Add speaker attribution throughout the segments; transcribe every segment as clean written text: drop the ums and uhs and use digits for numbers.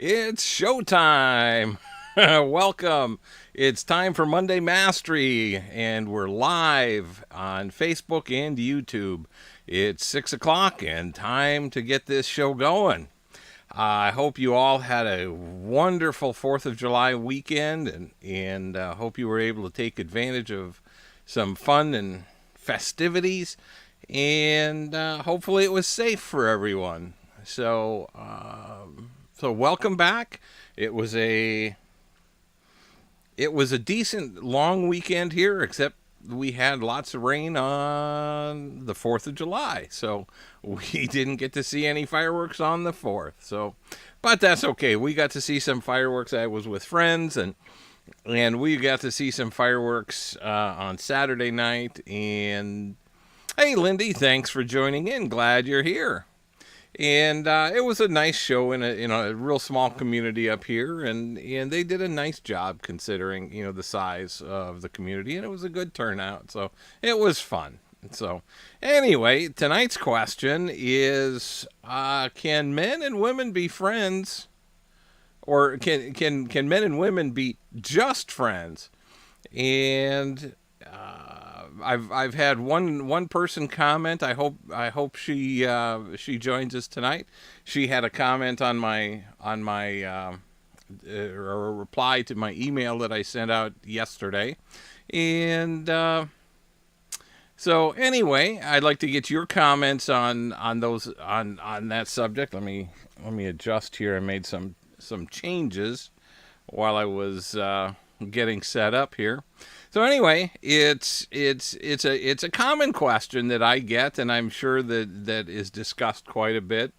Speaker 1: It's showtime. Welcome. It's time for Monday Mastery, and we're live on Facebook and YouTube. It's 6 o'clock and time to get this show going. I hope you all had a wonderful 4th of July weekend and hope you were able to take advantage of some fun and festivities. And hopefully it was safe for everyone. So welcome back. It was a decent long weekend here, except we had lots of rain on the 4th of July. So we didn't get to see any fireworks on the 4th. But that's okay. We got to see some fireworks. I was with friends and we got to see some fireworks on Saturday night. And hey, Lindy, thanks for joining in. Glad you're here. And it was a nice show in a real small community up here, and they did a nice job considering the size of the community, and it was a good turnout, so it was fun. So anyway, tonight's question is: can men and women be friends, or can men and women be just friends? And I've had one person comment. I hope she joins us tonight. She had a comment on my or a reply to my email that I sent out yesterday, and so anyway, I'd like to get your comments on those on that subject. Let me adjust here. I made some changes while I was getting set up here. So anyway, it's a common question that I get, and I'm sure that is discussed quite a bit.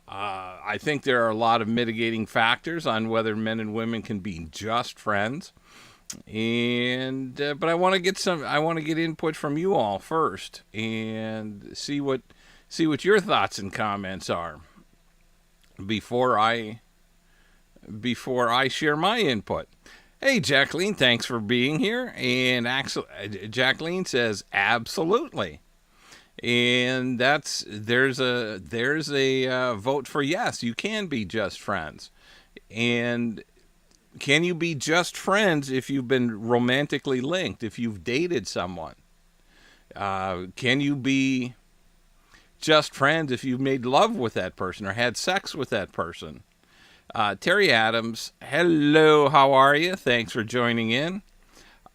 Speaker 1: I think there are a lot of mitigating factors on whether men and women can be just friends, and but I want to get input from you all first, and see what your thoughts and comments are before I share my input. Hey, Jacqueline, thanks for being here. And Jacqueline says absolutely, and there's a vote for yes. You can be just friends, and can you be just friends if you've been romantically linked? If you've dated someone, can you be just friends if you've made love with that person or had sex with that person? Terry Adams, hello, how are you? Thanks for joining in.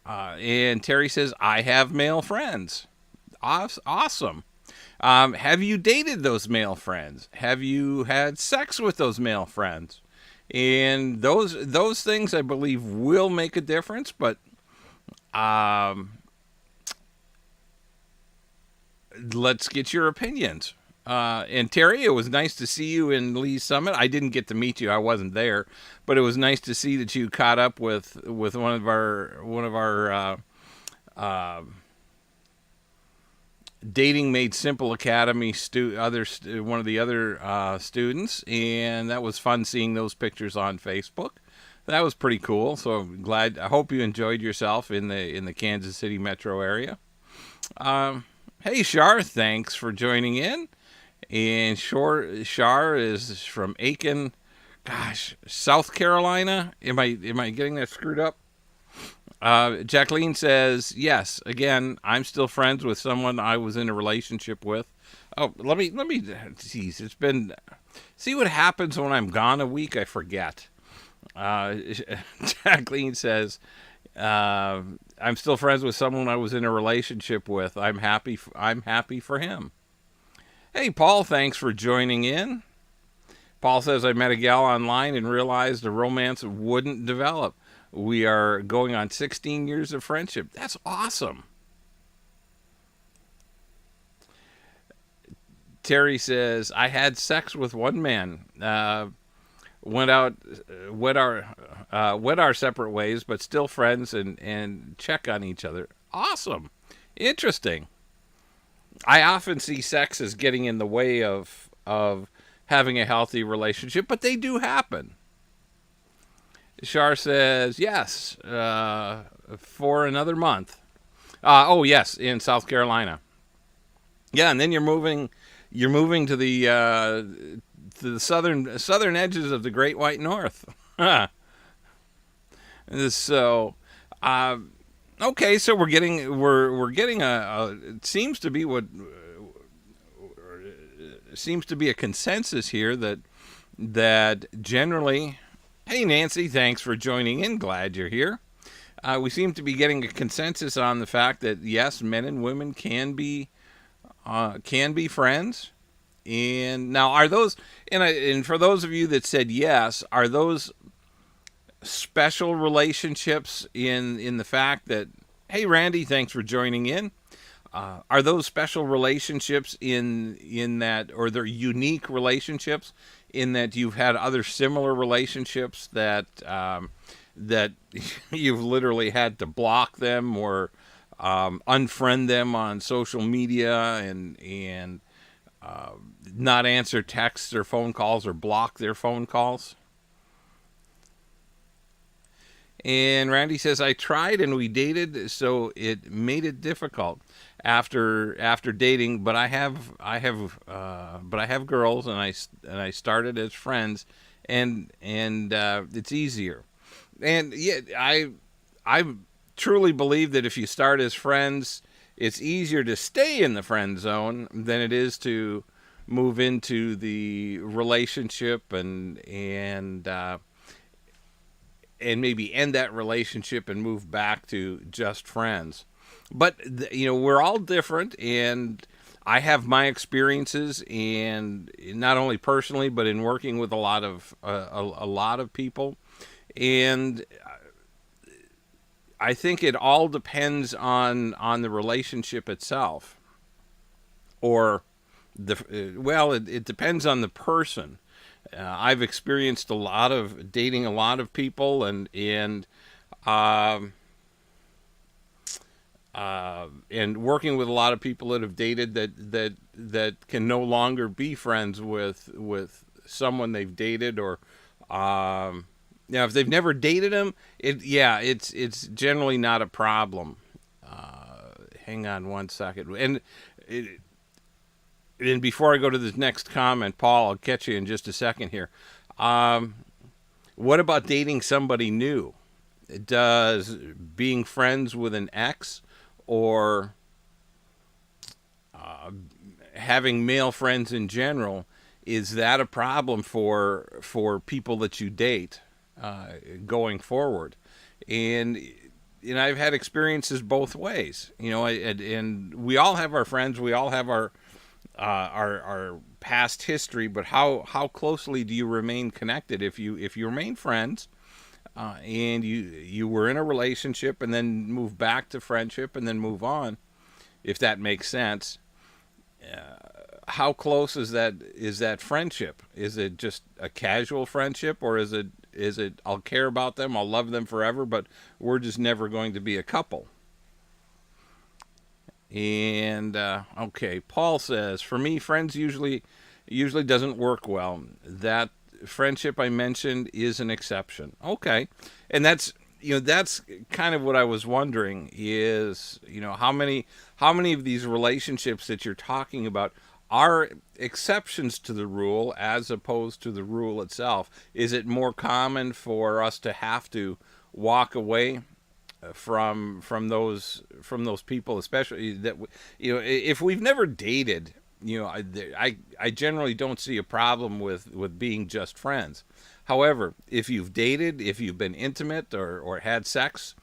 Speaker 1: And Terry says, I have male friends. Awesome. Have you dated those male friends? Have you had sex with those male friends? And those things, I believe, will make a difference, but let's get your opinions. And Terry, it was nice to see you in Lee's Summit. I didn't get to meet you; I wasn't there, but it was nice to see that you caught up with one of our Dating Made Simple Academy one of the other students, and that was fun seeing those pictures on Facebook. That was pretty cool. So I'm glad. I hope you enjoyed yourself in the Kansas City metro area. Hey, Shar, thanks for joining in. And Shar is from Aiken, South Carolina. Am I getting that screwed up? Jacqueline says yes. Again, I'm still friends with someone I was in a relationship with. Oh, let me. Geez, it's been. See what happens when I'm gone a week. I forget. Jacqueline says, I'm still friends with someone I was in a relationship with. I'm happy for him. Hey, Paul, thanks for joining in. Paul says, I met a gal online and realized the romance wouldn't develop. We are going on 16 years of friendship. That's awesome. Terry says, I had sex with one man. Went our separate ways, but still friends and check on each other. Awesome. Interesting. I often see sex as getting in the way of having a healthy relationship, but they do happen. Shar says yes, for another month. Oh yes, in South Carolina. Yeah, and then you're moving to the to the southern edges of the Great White North. So, okay, so we're getting it seems to be what seems to be a consensus here that generally, hey Nancy, thanks for joining in. Glad you're here. We seem to be getting a consensus on the fact that yes, men and women can be friends. And now, are those and for those of you that said yes, are those special relationships in the fact that, hey Randy, thanks for joining in? Are those special relationships in that, or they're unique relationships in that you've had other similar relationships that that you've literally had to block them or unfriend them on social media and not answer texts or phone calls or block their phone calls? And Randy says, I tried and we dated, so it made it difficult after dating. But I have girls, and I started as friends, and it's easier. And yeah, I truly believe that if you start as friends, it's easier to stay in the friend zone than it is to move into the relationship and maybe end that relationship and move back to just friends. But we're all different, and I have my experiences, and not only personally, but in working with a lot of people, and I think it all depends on the relationship itself, or it depends on the person. I've experienced a lot of dating a lot of people and working with a lot of people that have dated that can no longer be friends with someone they've dated, or if they've never dated them, it's generally not a problem. Hang on one second, and before I go to this next comment, Paul, I'll catch you in just a second here. What about dating somebody new? Does being friends with an ex or having male friends in general, is that a problem for people that you date going forward? And I've had experiences both ways. And we all have our friends. We all have our past history, but how closely do you remain connected? If you remain friends, and you were in a relationship and then move back to friendship and then move on, if that makes sense, how close is that friendship? Is it just a casual friendship, or is it I'll care about them, I'll love them forever, but we're just never going to be a couple? And okay, Paul says, for me, friends usually doesn't work well. That friendship I mentioned is an exception. Okay, and that's kind of what I was wondering is how many of these relationships that you're talking about are exceptions to the rule as opposed to the rule itself. Is it more common for us to have to walk away from those people, especially that if we've never dated, I generally don't see a problem with being just friends. However, if you've dated, if you've been intimate or had sex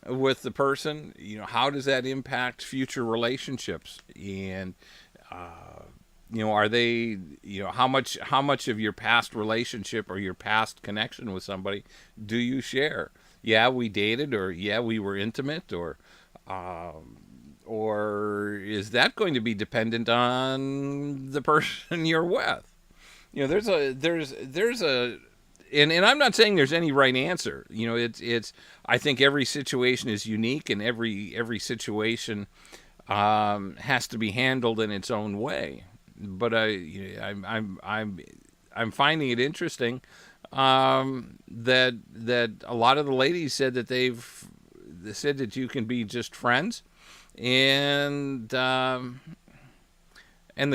Speaker 1: with the person, how does that impact future relationships? And are they, how much of your past relationship or your past connection with somebody do you share? Yeah, we dated, or yeah, we were intimate, or is that going to be dependent on the person you're with? There's a and I'm not saying there's any right answer. It's I think every situation is unique, and every situation has to be handled in its own way. But I'm finding it interesting that a lot of the ladies said that they said that you can be just friends, and the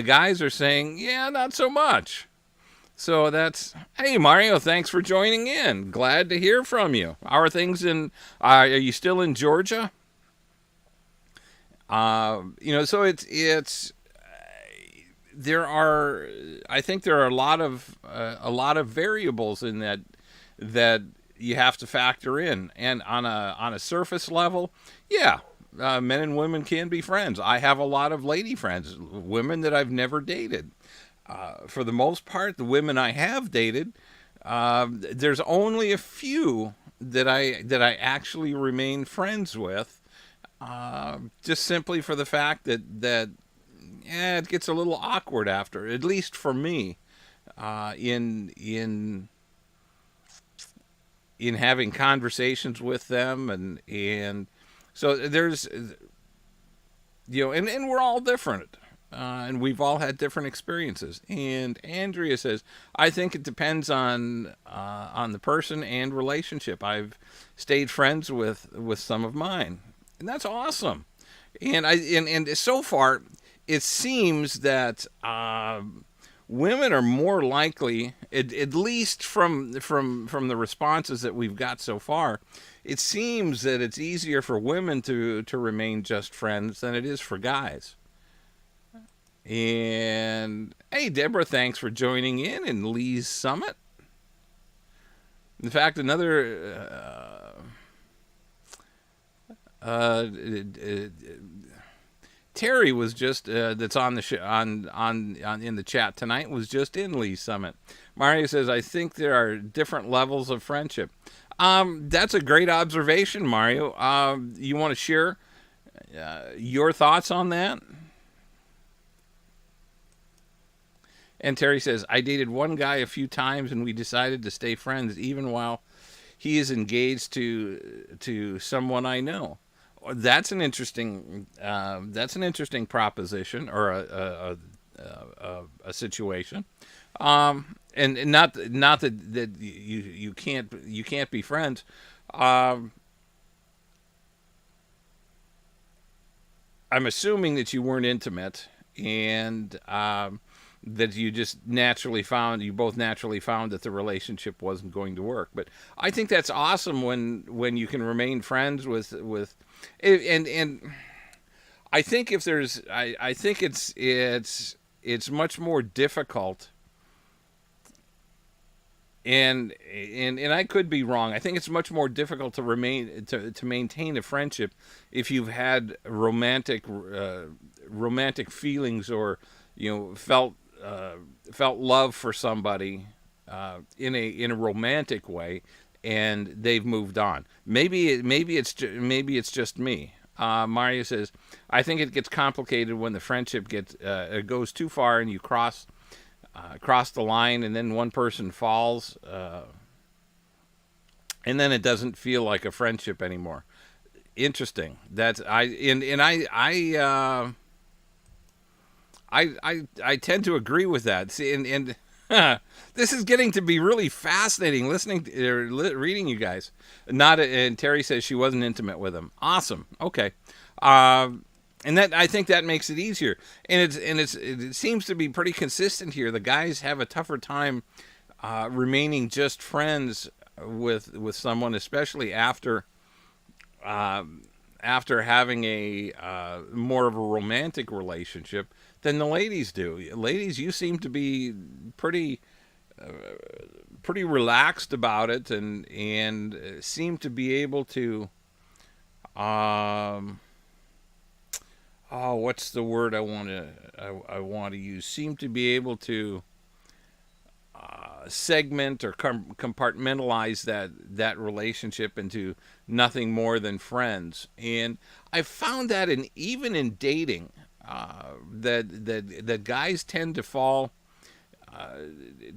Speaker 1: guys are saying, yeah, not so much. So that's, hey, Mario, thanks for joining in. Glad to hear from you. How are things in, are you still in Georgia? So it's, there are, I think there are a lot of variables in that you have to factor in. And on a surface level, yeah, men and women can be friends. I have a lot of lady friends, women that I've never dated. For the most part, the women I have dated, there's only a few that I actually remain friends with, just simply for the fact that it gets a little awkward after, at least for me, in having conversations with them, and so there's, and we're all different. And we've all had different experiences. And Andrea says, "I think it depends on the person and relationship. I've stayed friends with some of mine, and that's awesome. And so far, it seems that women are more likely, at least from the responses that we've got so far, it seems that it's easier for women to remain just friends than it is for guys." And hey, Deborah, thanks for joining in Lee's Summit. In fact, another Terry was just that's on the on in the chat tonight, was just in Lee's Summit. Mario says, "I think there are different levels of friendship." That's a great observation, Mario. You want to share your thoughts on that? And Terry says, "I dated one guy a few times and we decided to stay friends even while he is engaged to someone I know." That's an interesting proposition, or a situation. And not that you can't be friends. Um, I'm assuming that you weren't intimate, and that you both naturally found that the relationship wasn't going to work. But I think that's awesome when you can remain friends with, and I think if there's, I think it's much more difficult. And I could be wrong. I think it's much more difficult to maintain a friendship if you've had romantic feelings, or felt love for somebody in a romantic way, and they've moved on. Maybe it's just me. Mario says, "I think it gets complicated when the friendship goes too far and you cross the line, and then one person falls, and then it doesn't feel like a friendship anymore." Interesting. That's I tend to agree with that. See, and this is getting to be really fascinating listening to, reading you guys. Not And Terry says she wasn't intimate with him. Awesome. Okay. And that, I think that makes it easier. And it seems to be pretty consistent here. The guys have a tougher time remaining just friends with someone, especially after having a more of a romantic relationship, than the ladies do. Ladies, you seem to be pretty relaxed about it, and seem to be able to, what's the word I want to use? Seem to be able to segment or compartmentalize that relationship into nothing more than friends. And I found that even in dating, that guys tend to fall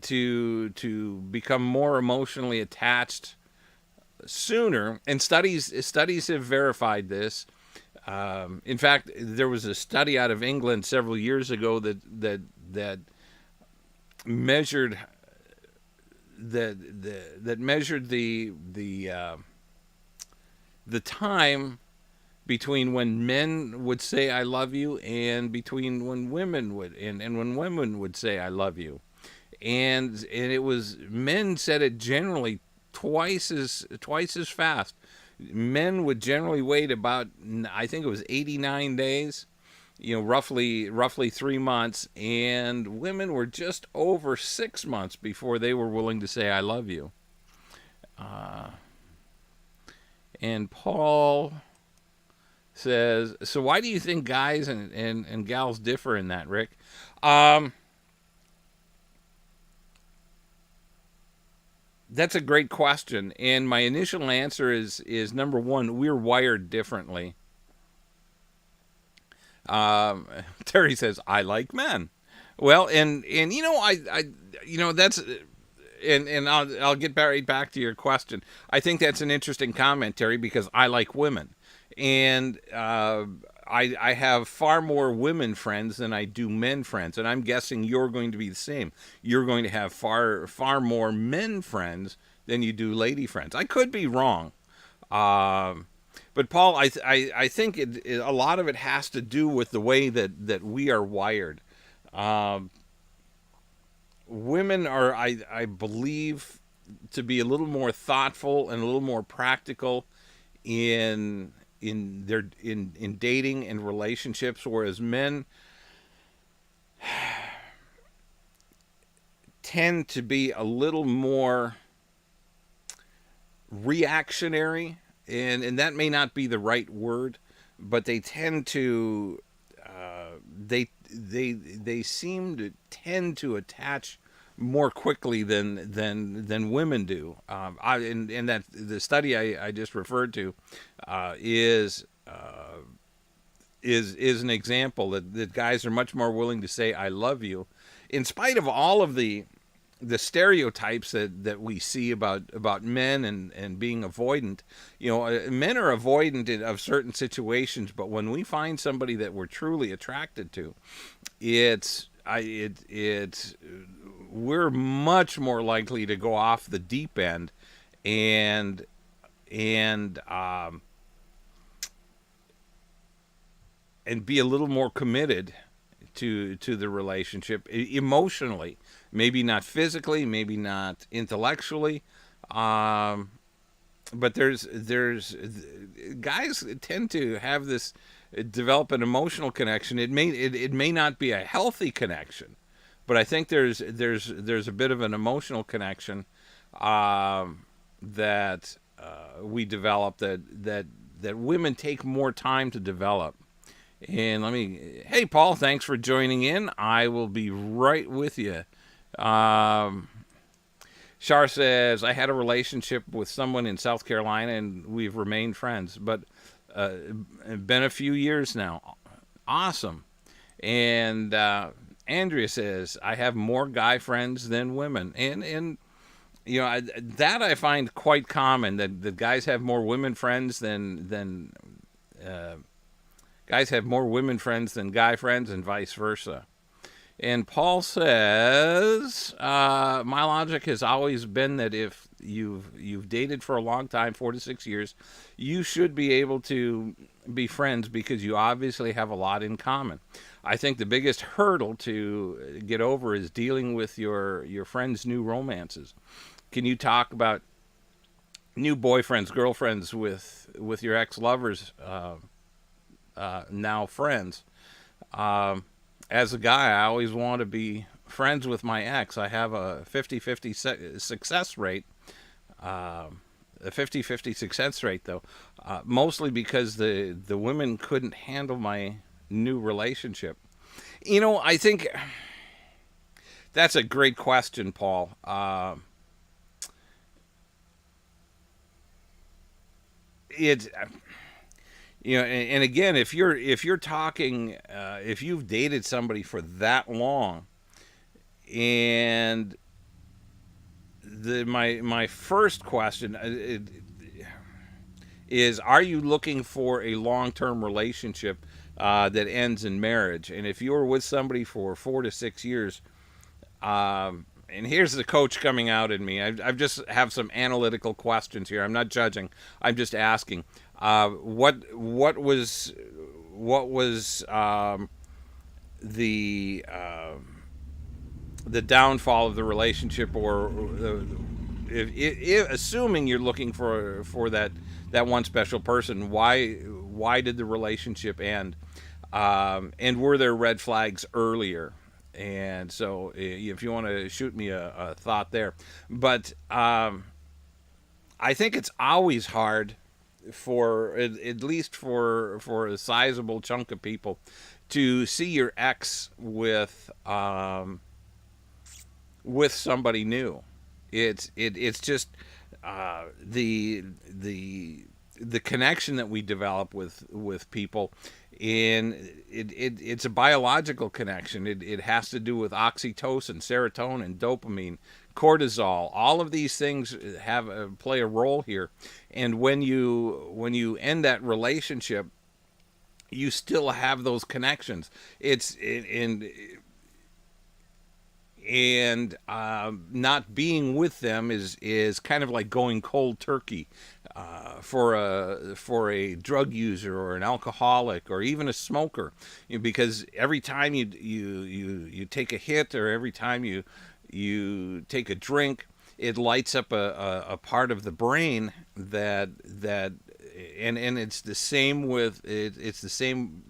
Speaker 1: to become more emotionally attached sooner. And studies have verified this. In fact, there was a study out of England several years ago that measured measured the time between when men would say "I love you" and between when women would say "I love you." and it was, men said it generally twice as fast. Men would generally wait about, I think it was 89 days, roughly 3 months, and women were just over 6 months before they were willing to say I love you. And Paul says, so why do you think guys and gals differ in that, Rick? That's a great question, and my initial answer is number one, we're wired differently. Terry says, I like men. Well, and that's, and I'll get right back to your question. I think that's an interesting comment, Terry, because I like women, and I have far more women friends than I do men friends, and I'm guessing you're going to be the same. You're going to have far more men friends than you do lady friends. I could be wrong. But Paul, I think a lot of it has to do with the way that we are wired. Women are, I believe, to be a little more thoughtful and a little more practical in dating and relationships, whereas men tend to be a little more reactionary, and that may not be the right word, but they tend to they seem to tend to attach more quickly than women do. And that the study I just referred to is an example that guys are much more willing to say I love you, in spite of all of the stereotypes that we see about men and being avoidant. Men are avoidant of certain situations, but when we find somebody that we're truly attracted to, it's we're much more likely to go off the deep end and be a little more committed to the relationship emotionally. Maybe not physically, maybe not intellectually, but there's guys tend to have this develop an emotional connection. It may not be a healthy connection, but I think there's a bit of an emotional connection that we develop that women take more time to develop. And hey Paul, thanks for joining in. I will be right with you. Shar says, I had a relationship with someone in South Carolina and we've remained friends, but been a few years now. Awesome. And Andrea says, I have more guy friends than women. And that I find quite common, that guys have more women friends than guys have more women friends than guy friends, and vice versa. And Paul says, my logic has always been that if you've dated for a long time, 4 to 6 years, you should be able to be friends because you obviously have a lot in common. I think the biggest hurdle to get over is dealing with your friends' new romances. Can you talk about new boyfriends, girlfriends with your ex-lovers, now friends? As a guy, I always want to be friends with my ex. I have a 50-50 success rate. A 50-50 success rate, though, mostly because the women couldn't handle my new relationship. I think that's a great question, Paul. It's and again, if you're talking, if you've dated somebody for that long, and my first question is, are you looking for a long-term relationship that ends in marriage? And if you're with somebody for 4 to 6 years, and here's the coach coming out in me. I've just have some analytical questions here. I'm not judging. I'm just asking. What was the the downfall of the relationship, or assuming you're looking for that one special person, why did the relationship end, and were there red flags earlier? And so, if you want to shoot me a thought there, but I think it's always hard for at least for a sizable chunk of people to see your ex with somebody new. It's just the connection that we develop with people, and it's a biological connection. It has to do with oxytocin, serotonin, dopamine, cortisol. All of these things play a role here. And when you end that relationship, you still have those connections. Not being with them is kind of like going cold turkey for a drug user or an alcoholic or even a smoker, because every time you take a hit, or every time you take a drink, it lights up a part of the brain that and it's the same with it's the same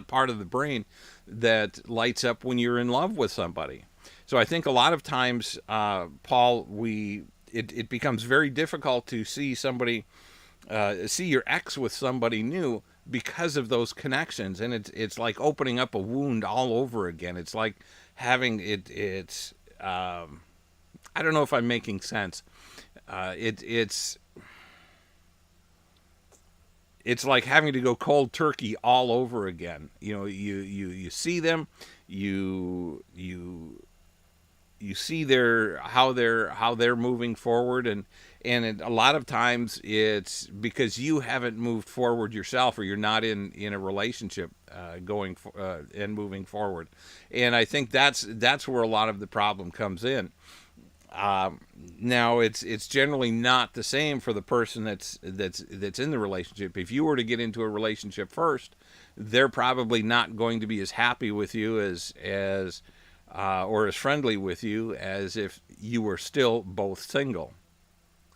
Speaker 1: part of the brain that lights up when you're in love with somebody. So I think a lot of times, Paul, it becomes very difficult to see see your ex with somebody new because of those connections, and it's like opening up a wound all over again. It's like having it. I don't know if I'm making sense. It's like having to go cold turkey all over again. You see them, you see how they're moving forward, and a lot of times it's because you haven't moved forward yourself, or you're not in a relationship and moving forward. And I think that's where a lot of the problem comes in. Now it's generally not the same for the person that's in the relationship. If you were to get into a relationship first, they're probably not going to be as happy with you as or as friendly with you as if you were still both single.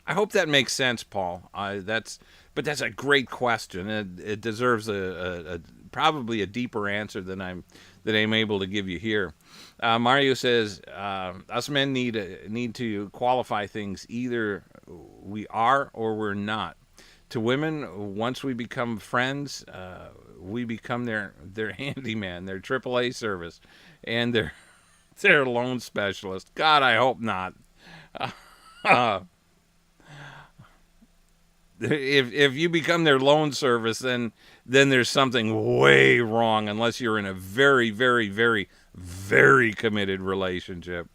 Speaker 1: I hope that makes sense, Paul. But that's a great question. It deserves a probably a deeper answer than I'm able to give you here. Mario says us men need to qualify things. Either we are or we're not. To women, once we become friends, we become their handyman, their AAA service, and their loan specialist. God, I hope not. If you become their loan service, then there's something way wrong, unless you're in a very, very, very, very committed relationship.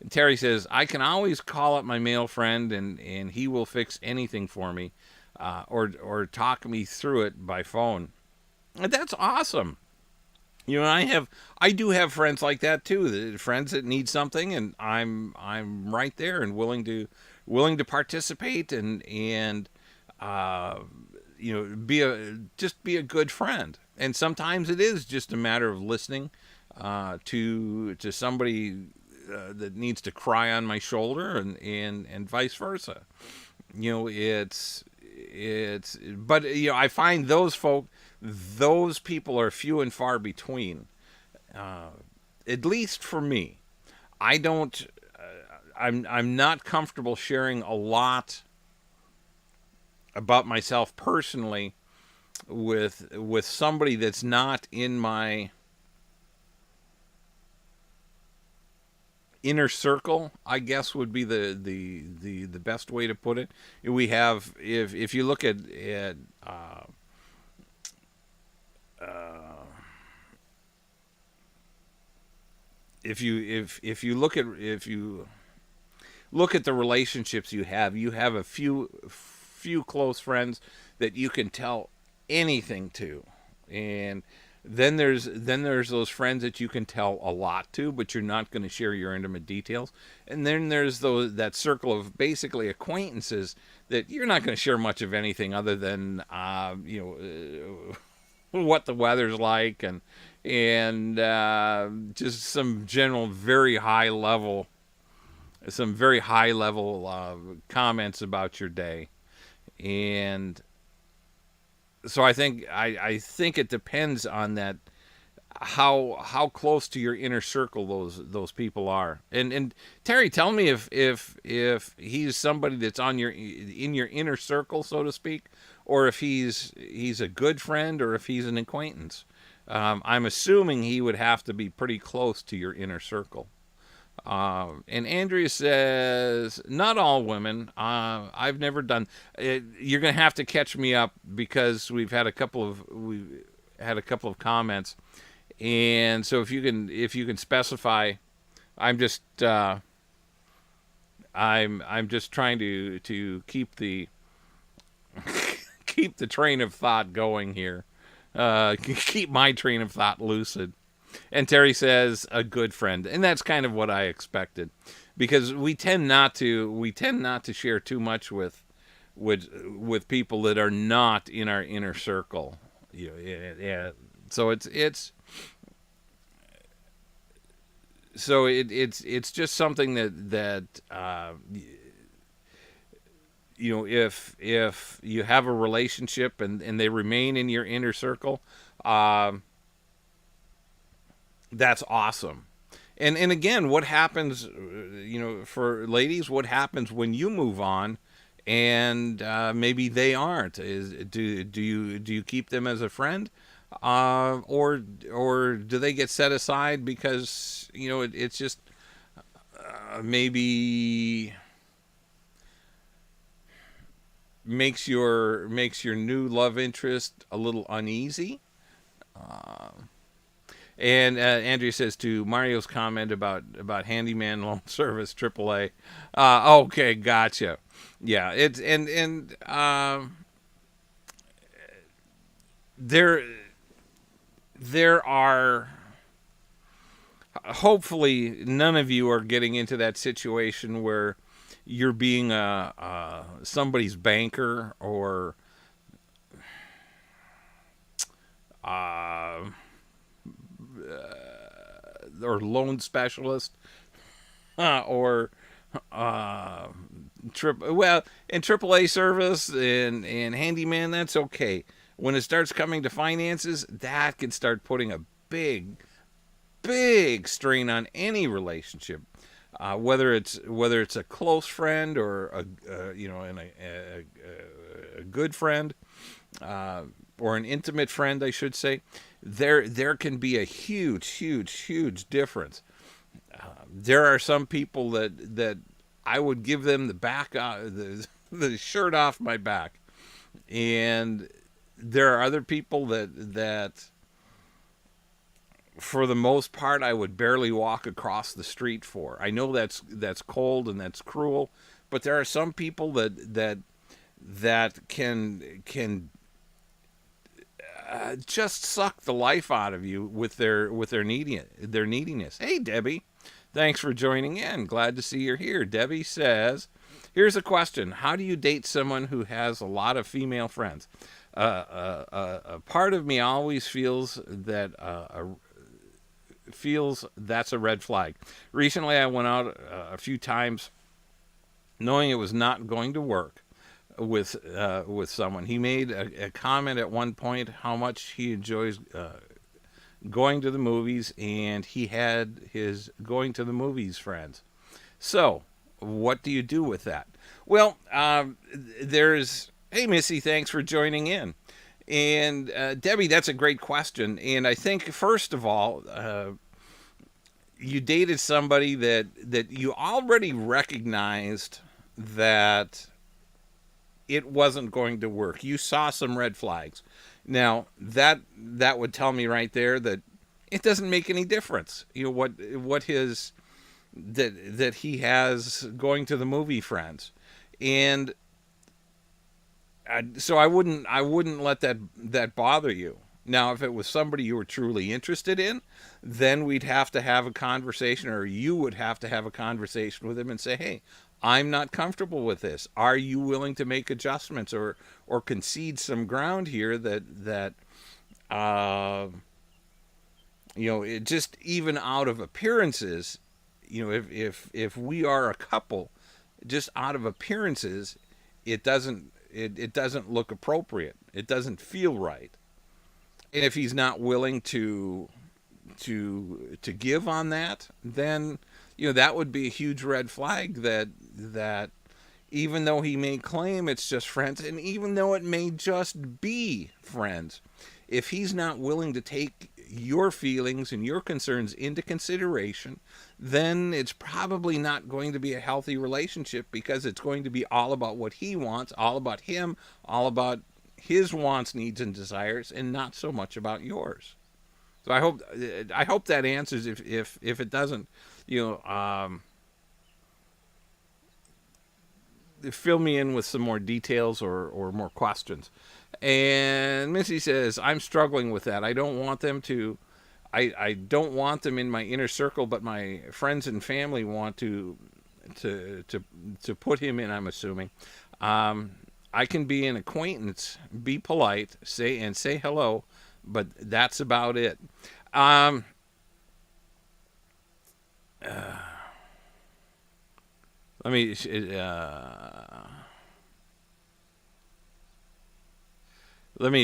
Speaker 1: And Terry says, I can always call up my male friend, and he will fix anything for me, or talk me through it by phone. And that's awesome. I do have friends like that too. Friends that need something, and I'm right there and willing to participate and be a good friend. And sometimes it is just a matter of listening to somebody that needs to cry on my shoulder, and vice versa. But I find those people are few and far between. At least for me, I don't. I'm not comfortable sharing a lot about myself personally with somebody that's not in my inner circle, I guess, would be the best way to put it. We have, if you look at if you look at the relationships you have a few close friends that you can tell anything to, and then there's those friends that you can tell a lot to, but you're not going to share your intimate details. And then there's that circle of basically acquaintances that you're not going to share much of anything other than what the weather's like, and just some general very high level comments about your day. And so I think it depends on that, how close to your inner circle those people are. And Terry, tell me if he's somebody that's in your inner circle, so to speak, or if he's a good friend, or if he's an acquaintance. I'm assuming he would have to be pretty close to your inner circle. And Andrea says, not all women. I've never done. You're gonna have to catch me up, because we've had a couple of comments, and so if you can specify, I'm just I'm just trying to keep the keep the train of thought going here. Keep my train of thought lucid. And Terry says, a good friend, and that's kind of what I expected, because we tend not to share too much with people that are not in our inner circle. Yeah. So it's just something that if you have a relationship and they remain in your inner circle, that's awesome. And again, what happens, for ladies, what happens when you move on, and maybe they aren't? Do you keep them as a friend, or do they get set aside because it's just maybe makes your new love interest a little uneasy? And Andrea says, to Mario's comment about handyman loan service AAA. Okay, gotcha. Yeah, it's and there are, hopefully none of you are getting into that situation where you're being somebody's banker, or loan specialist, or in AAA service and handyman, that's okay. When it starts coming to finances, that can start putting a big strain on any relationship, whether it's a close friend, or a good friend, or an intimate friend, I should say. There can be a huge difference. There are some people that I would give them the shirt off my back, and there are other people that for the most part I would barely walk across the street for. I know that's cold and that's cruel, but there are some people that can just suck the life out of you with their neediness. Hey, Debbie, thanks for joining in. Glad to see you're here. Debbie says, here's a question: how do you date someone who has a lot of female friends? A part of me always feels that's a red flag. Recently, I went out a few times knowing it was not going to work with someone. He made a comment at one point how much he enjoys going to the movies, and he had his going to the movies friends. So, what do you do with that? Well, hey, Missy, thanks for joining in. And Debbie, that's a great question. And I think, first of all, you dated somebody that you already recognized that it wasn't going to work. You saw some red flags. Now, that would tell me right there that it doesn't make any difference. What his that he has going to the movie friends. And so I wouldn't let that bother you. Now, if it was somebody you were truly interested in, then we'd have to have a conversation, or you would have to have a conversation with him and say, hey, I'm not comfortable with this. Are you willing to make adjustments or concede some ground here that Uh, it just even out of appearances, if we are a couple, just out of appearances, it doesn't look appropriate. It doesn't feel right. And if he's not willing to give on that, then that would be a huge red flag that even though he may claim it's just friends, and even though it may just be friends, if he's not willing to take your feelings and your concerns into consideration, then it's probably not going to be a healthy relationship, because it's going to be all about what he wants, all about him, all about his wants, needs, and desires, and not so much about yours. So I hope that answers. If it doesn't, fill me in with some more details or more questions. And Missy says, I'm struggling with that. I don't want them to. I don't want them in my inner circle, but my friends and family want to put him in. I'm assuming. I can be an acquaintance, be polite, say hello, but that's about it. Um, let me.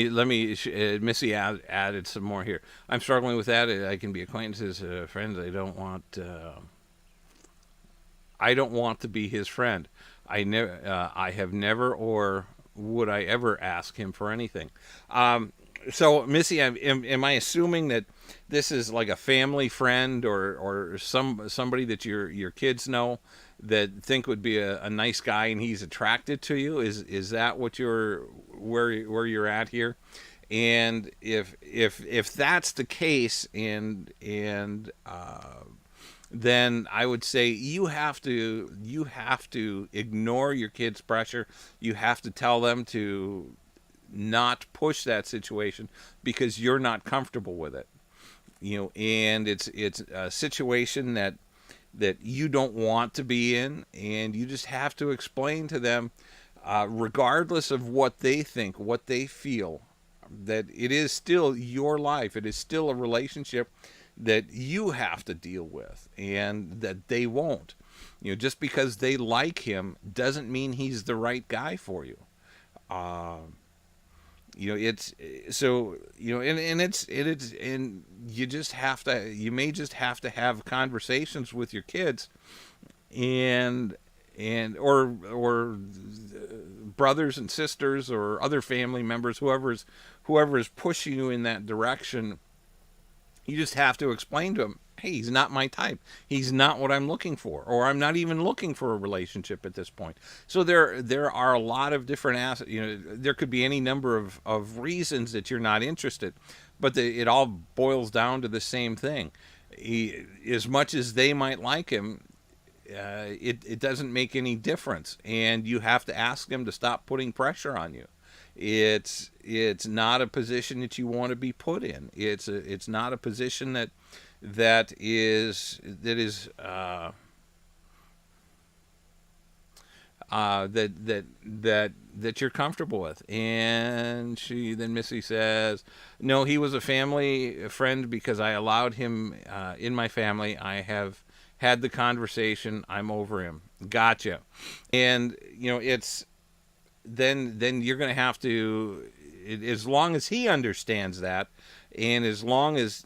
Speaker 1: Let me. Missy added some more here. I'm struggling with that. I can be acquaintances, friends. I don't want. I don't want to be his friend. I never. I have never, or would I ever ask him for anything. So, Missy, am I assuming that this is like a family friend, or somebody that your kids know that think would be a nice guy, and he's attracted to you? Is that what where you're at here? And if that's the case, and then I would say you have to ignore your kids' pressure. You have to tell them to not push that situation, because you're not comfortable with it. And it's a situation that you don't want to be in, and you just have to explain to them, regardless of what they think, what they feel, that it is still your life. It is still a relationship that you have to deal with, and that they won't. Just because they like him doesn't mean he's the right guy for you. Um, it's so and and you may just have to have conversations with your kids, and or brothers and sisters or other family members, whoever is pushing you in that direction. You just have to explain to him, hey, he's not my type. He's not what I'm looking for, or I'm not even looking for a relationship at this point. So there are a lot of different there could be any number of reasons that you're not interested, but it all boils down to the same thing. As much as they might like him, it doesn't make any difference, and you have to ask them to stop putting pressure on you. It's not a position that you want to be put in. It's not a position that you're comfortable with. And Missy says, no, he was a family friend because I allowed him in my family. I have had the conversation. I'm over him. Gotcha. And it's then you're going to have to, as long as he understands that, and as long as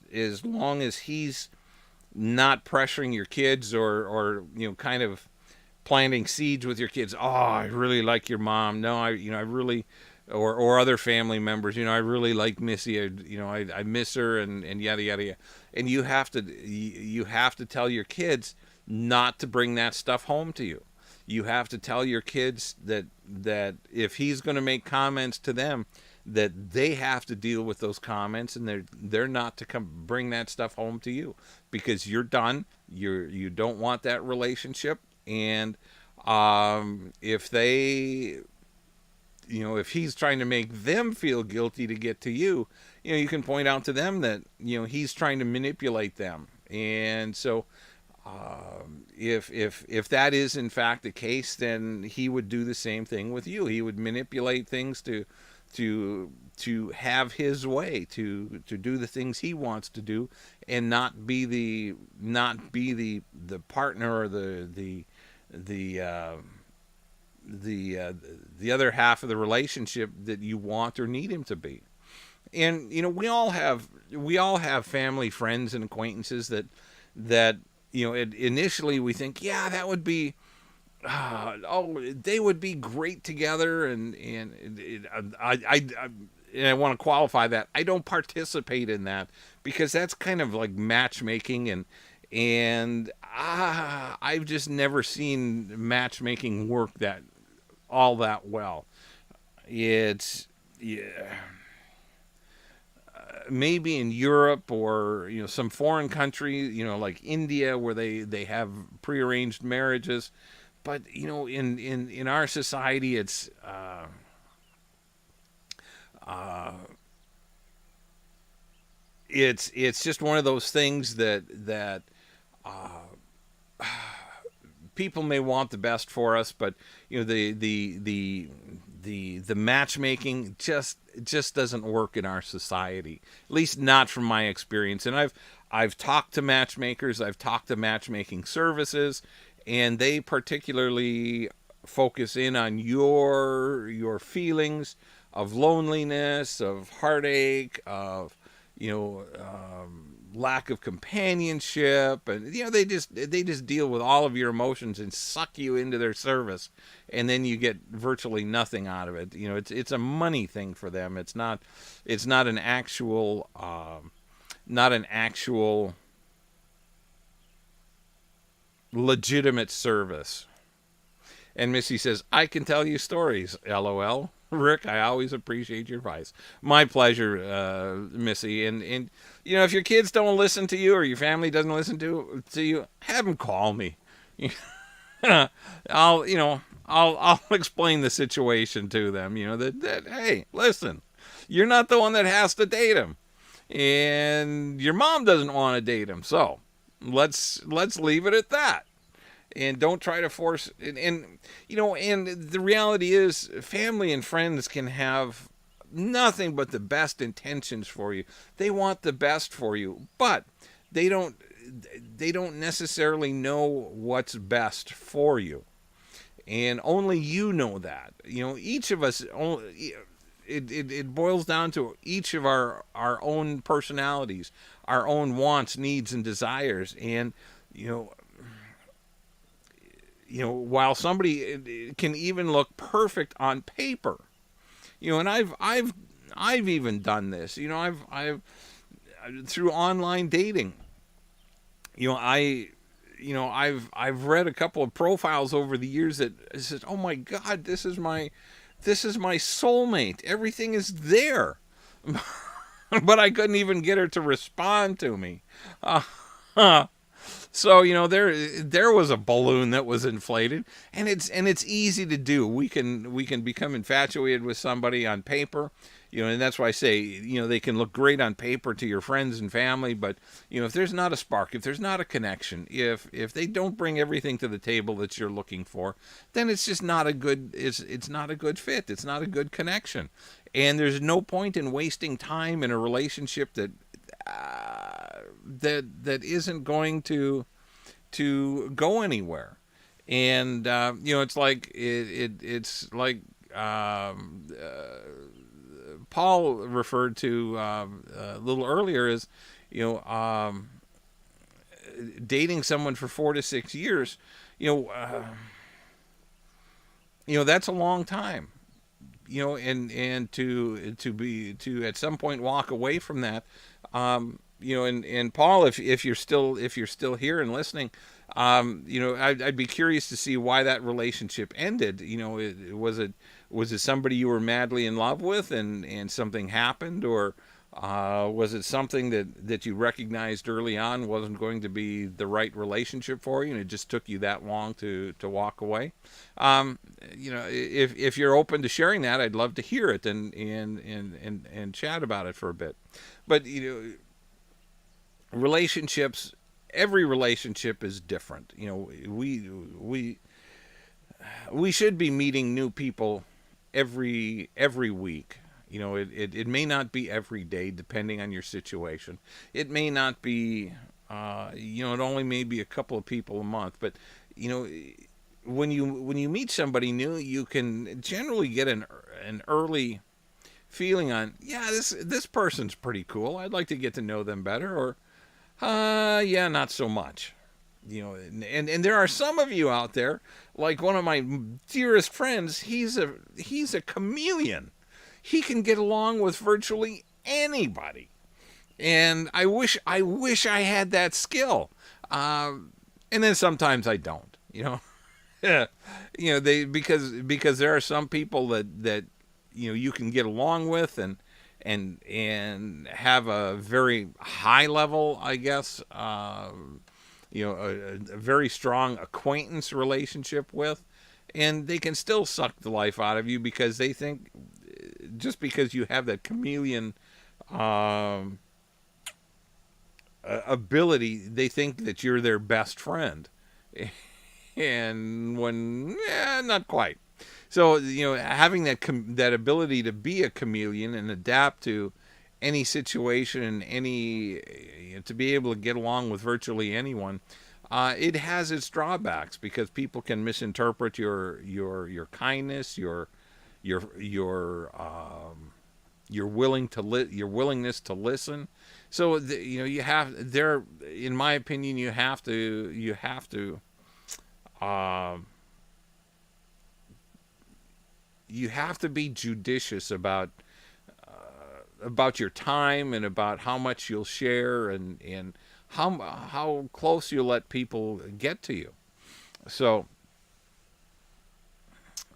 Speaker 1: he's not pressuring your kids, or kind of planting seeds with your kids. Oh, I really like your mom. No, I really, or other family members. I really like Missy. I miss her, and yada yada yada. And you have to tell your kids not to bring that stuff home to you. You have to tell your kids that if he's going to make comments to them, that they have to deal with those comments, and they're not to come bring that stuff home to you, because you're done. You don't want that relationship. And if they, if he's trying to make them feel guilty to get to you, you can point out to them that he's trying to manipulate them. And so if that is in fact the case, then he would do the same thing with you. He would manipulate things to have his way, to do the things he wants to do, and not be the partner or the the other half of the relationship that you want or need him to be. And we all have family, friends, and acquaintances that initially we think, yeah, that would be they would be great together, and I want to qualify that I don't participate in that, because that's kind of like matchmaking, and I've just never seen matchmaking work that all that well. It's yeah, maybe in Europe or some foreign country, like India, where they have prearranged marriages, but in our society, it's just one of those things that people may want the best for us, but the matchmaking just doesn't work in our society. At least not from my experience. And I've talked to matchmakers, I've talked to matchmaking services, and they particularly focus in on your feelings of loneliness, of heartache, of lack of companionship, and they just deal with all of your emotions and suck you into their service, and then you get virtually nothing out of it. It's a money thing for them. It's not an actual legitimate service. And Missy says, I can tell you stories, LOL. Rick, I always appreciate your advice. My pleasure, Missy. And if your kids don't listen to you, or your family doesn't listen to you, have them call me. I'll explain the situation to them. That hey, listen, you're not the one that has to date him, and your mom doesn't want to date him. So let's leave it at that. And don't try to force and the reality is, family and friends can have nothing but the best intentions for you. They want the best for you, but they don't necessarily know what's best for you, and only you know that. Each of us, it boils down to each of our own personalities, our own wants, needs, and desires. And while somebody can even look perfect on paper, and I've even done this. I've through online dating. I've read a couple of profiles over the years that says, "Oh my God, this is my soulmate. Everything is there," but I couldn't even get her to respond to me. So there was a balloon that was inflated, and it's easy to do. We can become infatuated with somebody on paper, and that's why I say they can look great on paper to your friends and family, but if there's not a spark, if there's not a connection, if they don't bring everything to the table that you're looking for, then it's just not a good it's not a good fit. It's not a good connection, and there's no point in wasting time in a relationship that isn't going to go anywhere. And it's like it's like Paul referred to a little earlier, is dating someone for 4 to 6 years. That's a long time. And to at some point walk away from that. And Paul, if you're still here and listening, I'd be curious to see why that relationship ended. Was it somebody you were madly in love with, and something happened, or was it something that you recognized early on wasn't going to be the right relationship for you, and it just took you that long to walk away? If you're open to sharing that, I'd love to hear it and chat about it for a bit. But relationships, every relationship is different. We should be meeting new people every week. It may not be every day, depending on your situation. It may not be, it only may be a couple of people a month. But you know, when you meet somebody new, you can generally get an early feeling on, yeah, this person's pretty cool. I'd like to get to know them better, or yeah, not so much. And there are some of you out there, like one of my dearest friends. He's a chameleon. He can get along with virtually anybody, and I wish I had that skill. And then sometimes I don't. Yeah, they because there are some people that you can get along with and have a very high level, I guess, a very strong acquaintance relationship with, and they can still suck the life out of you because they think, just because you have that chameleon ability, they think that you're their best friend. And when, not quite. So having that ability to be a chameleon and adapt to any situation and to be able to get along with virtually anyone, it has its drawbacks, because people can misinterpret your kindness, your willingness to listen. So in my opinion, you have to be judicious about your time, and about how much you'll share, and how close you let people get to you. So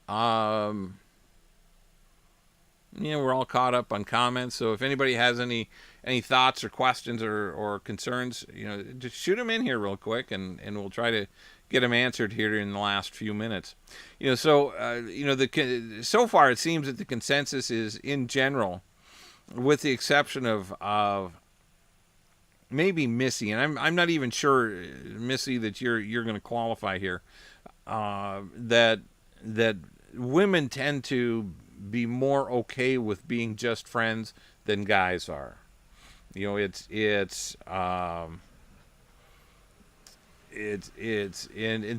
Speaker 1: we're all caught up on comments. So if anybody has any thoughts or questions or concerns, just shoot them in here real quick, and we'll try to get them answered here in the last few minutes. So so far it seems that the consensus is, in general, with the exception of maybe Missy, and I'm not even sure, Missy, that you're going to qualify here, that women tend to be more okay with being just friends than guys are. It's and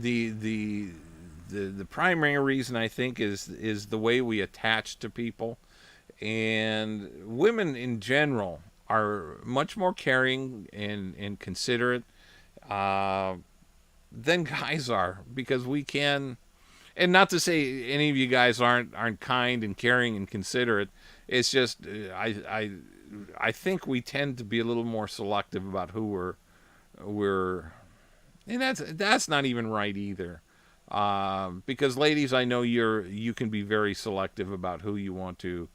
Speaker 1: the primary reason, I think, is the way we attach to people. And women in general are much more caring and considerate than guys are, because we can. And not to say any of you guys aren't kind and caring and considerate. It's just I think we tend to be a little more selective about who we're and that's not even right either. Because ladies, I know you can be very selective about who you want to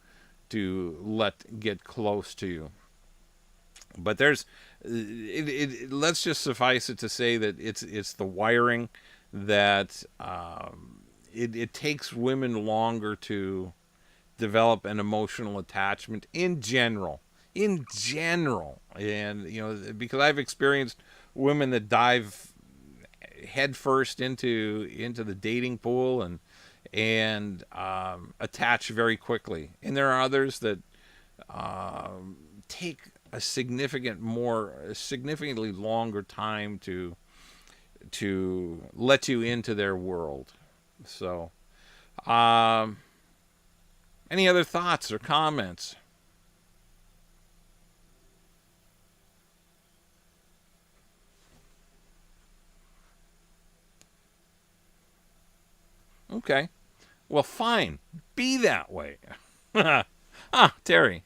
Speaker 1: let get close to you. But let's just suffice it to say that it's the wiring that it takes women longer to develop an emotional attachment in general. And because I've experienced women that dive headfirst into the dating pool and attach very quickly, and there are others that take a significantly longer time to let you into their world. So, any other thoughts or comments? Okay. Well, fine. Be that way. Terry.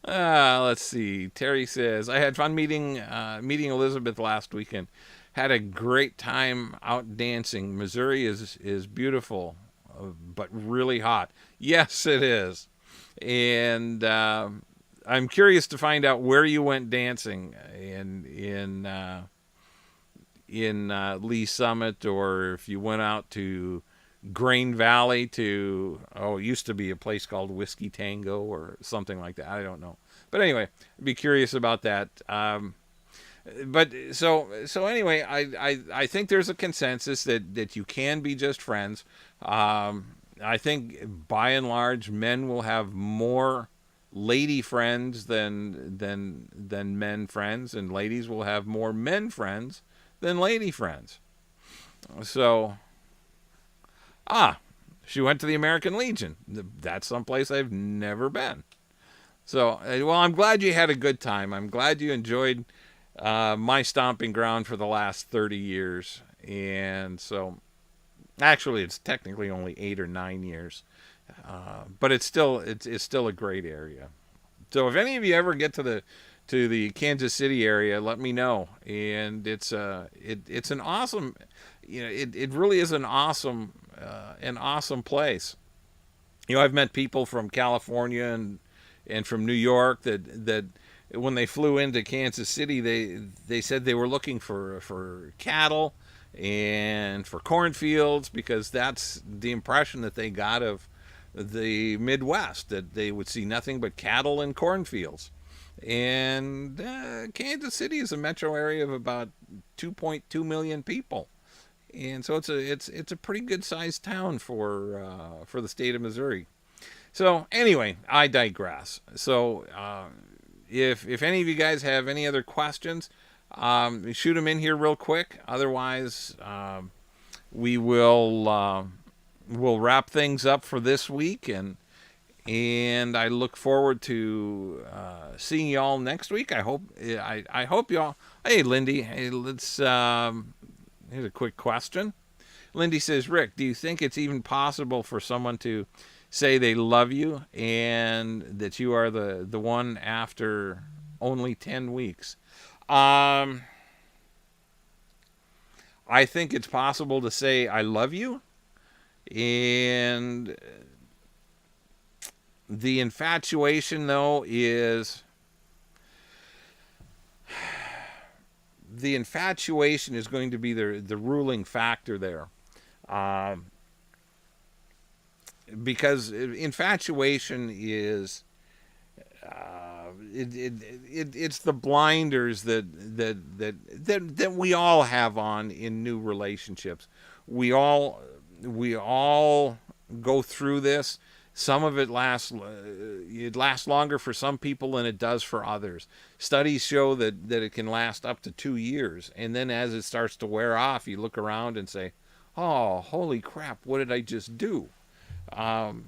Speaker 1: Let's see. Terry says, I had fun meeting Elizabeth last weekend. Had a great time out dancing. Missouri is beautiful, but really hot. Yes, it is. And I'm curious to find out where you went dancing in Lee Summit, or if you went out to Grain Valley to, it used to be a place called Whiskey Tango or something like that. I don't know. But anyway, I'd be curious about that. But so anyway, I think there's a consensus that you can be just friends. I think by and large, men will have more lady friends than men friends, and ladies will have more men friends than lady friends. So, she went to the American Legion. That's someplace I've never been. So, well, I'm glad you had a good time. I'm glad you enjoyed my stomping ground for the last 30 years. And so, actually, it's technically only 8 or 9 years, but it's still a great area. So, if any of you ever get to the Kansas City area, let me know. And it's an awesome, it really is an awesome place. I've met people from California and from New York that when they flew into Kansas City, they said they were looking for cattle and for cornfields, because that's the impression that they got of the Midwest, that they would see nothing but cattle and cornfields. And Kansas City is a metro area of about 2.2 million people, and so it's a pretty good sized town for the state of Missouri. So anyway, I digress. So if any of you guys have any other questions, shoot them in here real quick. Otherwise, we we'll wrap things up for this week, and I look forward to seeing you all next week. I hope y'all. Hey, Lindy. Hey, let's. Here's a quick question. Lindy says, Rick, do you think it's even possible for someone to say they love you and that you are the one after only 10 weeks? I think it's possible to say I love you, and the infatuation, though, is going to be the ruling factor there, because infatuation is it's the blinders that we all have on in new relationships. We all go through this. Some of it lasts longer for some people than it does for others. Studies show that it can last up to 2 years. And then as it starts to wear off, you look around and say, oh, holy crap, what did I just do? And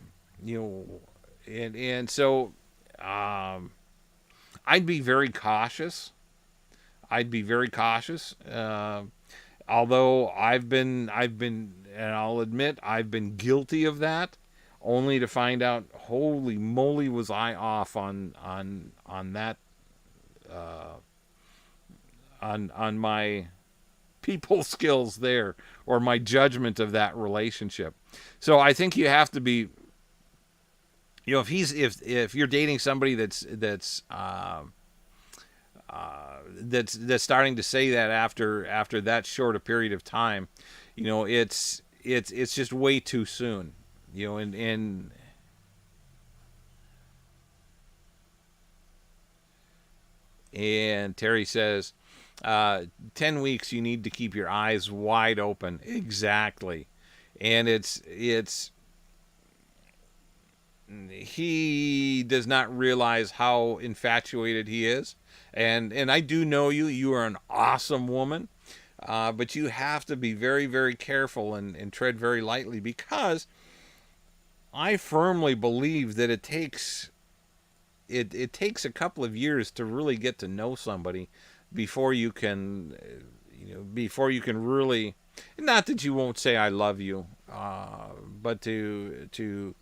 Speaker 1: so I'd be very cautious. Although I've been, and I'll admit, I've been guilty of that, only to find out, holy moly, was I off on that, on my people skills there, or my judgment of that relationship. So I think you have to be, if you're dating somebody that's starting to say that after that short a period of time, it's just way too soon. And Terry says, 10 weeks, you need to keep your eyes wide open. Exactly. And he does not realize how infatuated he is. And I do know you. You are an awesome woman. But you have to be very, very careful and tread very lightly, because I firmly believe that it takes a couple of years to really get to know somebody before you can really, not that you won't say I love you, but to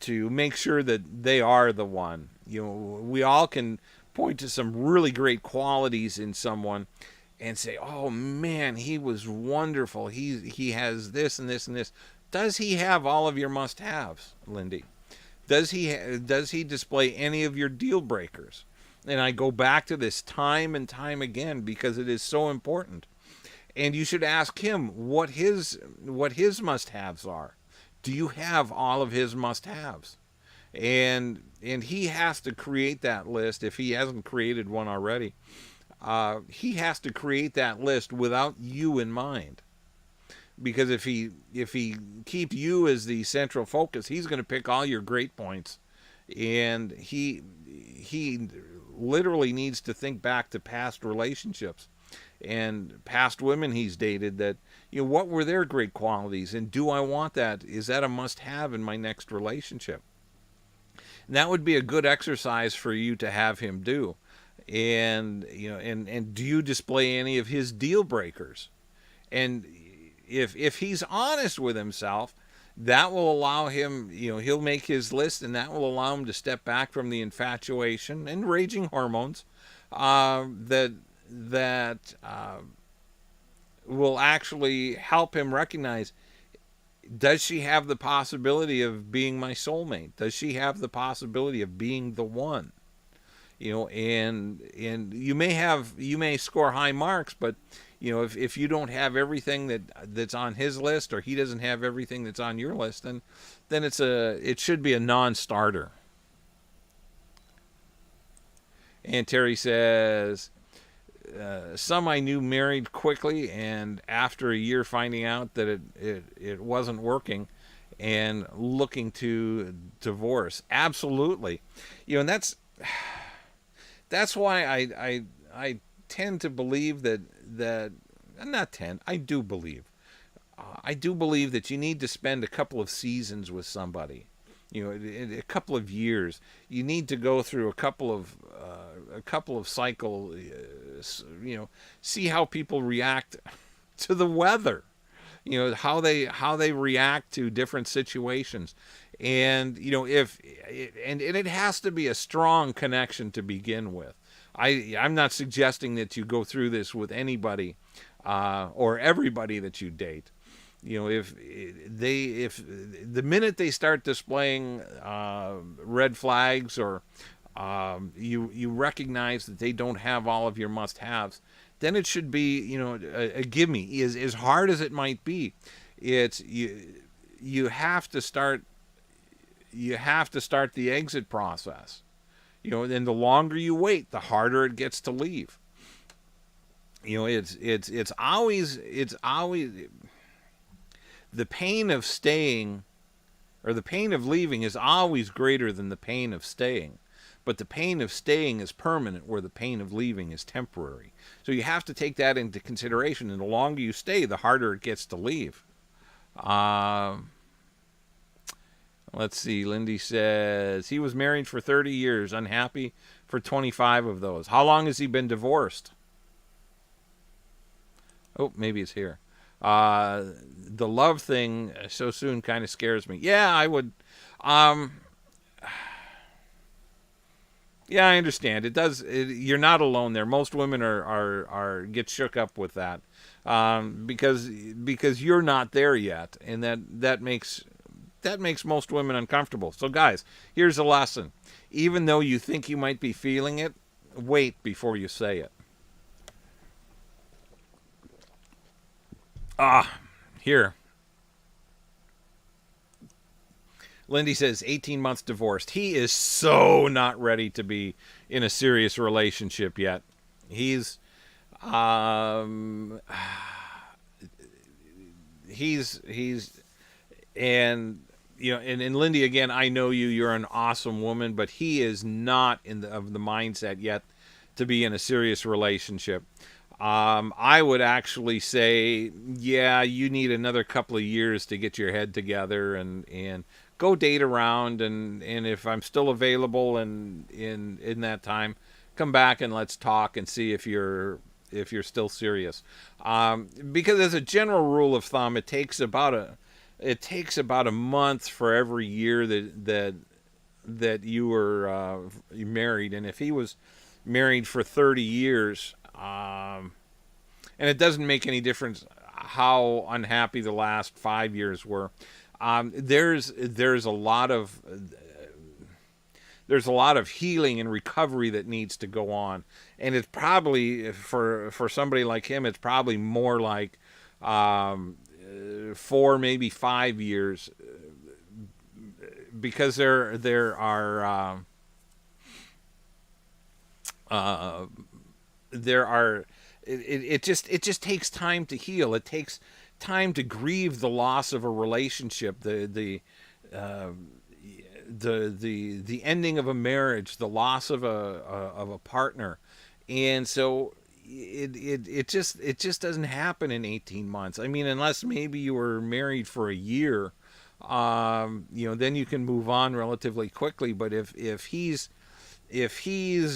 Speaker 1: make sure that they are the one. We all can point to some really great qualities in someone and say, oh man, he was wonderful. He has this and this and this. Does he have all of your must-haves, Lindy? Does he display any of your deal breakers? And I go back to this time and time again because it is so important. And you should ask him what his must-haves are. Do you have all of his must-haves? And he has to create that list if he hasn't created one already. He has to create that list without you in mind. because if he keeps you as the central focus, he's going to pick all your great points, and he literally needs to think back to past relationships and past women he's dated, that what were their great qualities, and do I want that? Is that a must have in my next relationship? And that would be a good exercise for you to have him do. And and do you display any of his deal breakers? And if he's honest with himself, that will allow him, he'll make his list, and that will allow him to step back from the infatuation and raging hormones that will actually help him recognize, does she have the possibility of being my soulmate? Does she have the possibility of being the one? And you may score high marks, but if you don't have everything that's on his list, or he doesn't have everything that's on your list, then it should be a non-starter. And Terry says, some I knew married quickly, and after a year finding out that it wasn't working and looking to divorce. Absolutely. And that's why I tend to believe that not tend, I do believe that you need to spend a couple of seasons with somebody, a couple of years. You need to go through a couple of cycle, see how people react to the weather, how they react to different situations. And and it has to be a strong connection to begin with. I'm not suggesting that you go through this with anybody or everybody that you date. If the minute they start displaying red flags, or you recognize that they don't have all of your must-haves, then it should be a gimme. As hard as it might be, it's you have to start the exit process. And the longer you wait, the harder it gets to leave. It's always the pain of staying, or the pain of leaving, is always greater than the pain of staying. But the pain of staying is permanent, where the pain of leaving is temporary. So you have to take that into consideration. And the longer you stay, the harder it gets to leave. Let's see. Lindy says he was married for 30 years, unhappy for 25 of those. How long has he been divorced? Oh, maybe it's here. The love thing so soon kind of scares me. Yeah, I would. Yeah, I understand. It does. You're not alone there. Most women are get shook up with that, because you're not there yet, and that makes most women uncomfortable. So, guys, here's a lesson. Even though you think you might be feeling it, wait before you say it. Here. Lindy says 18 months divorced. He is so not ready to be in a serious relationship yet. He's and and Lindy, again, I know you're an awesome woman, but he is not of the mindset yet to be in a serious relationship. I would actually say, yeah, you need another couple of years to get your head together and go date around, and if I'm still available and in that time, come back and let's talk and see if you're still serious. Because as a general rule of thumb, it takes about a month for every year that you were married, and if he was married for 30 years. And it doesn't make any difference how unhappy the last 5 years were. There's a lot of healing and recovery that needs to go on, and it's probably for somebody like him, it's probably more like 4, maybe 5 years, because there are it just takes time to heal. It takes time to grieve the loss of a relationship, uh, the ending of a marriage, the loss of a partner, and so it just doesn't happen in 18 months. I mean, unless maybe you were married for a year, then you can move on relatively quickly. But if he's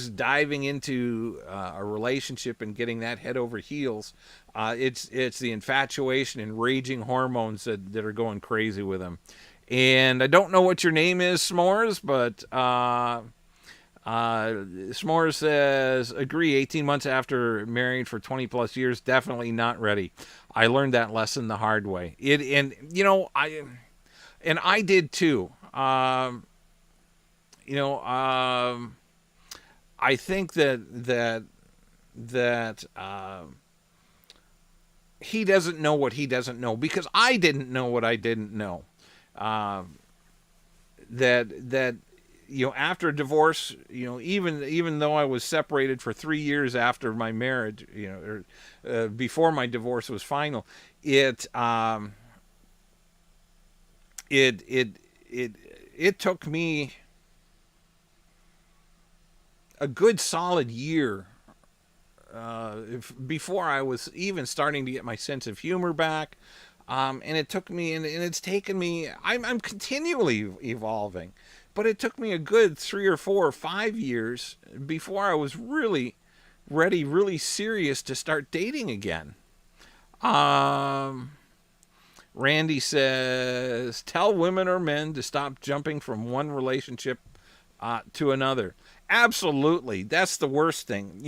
Speaker 1: diving into a relationship and getting that head over heels, it's the infatuation and raging hormones that are going crazy with him. And I don't know what your name is, S'mores, but S'mores says, agree, 18 months after married for 20 plus years, definitely not ready. I learned that lesson the hard way. I did too. I think that he doesn't know what he doesn't know, because I didn't know what I didn't know. That after a divorce, even though I was separated for 3 years after my marriage, or before my divorce was final, it took me a good solid year before I was even starting to get my sense of humor back. And it took me, and it's taken me, I'm continually evolving, but it took me a good 3 or 4 or 5 years before I was really ready, really serious to start dating again. Randy says, tell women or men to stop jumping from one relationship to another. Absolutely, that's the worst thing,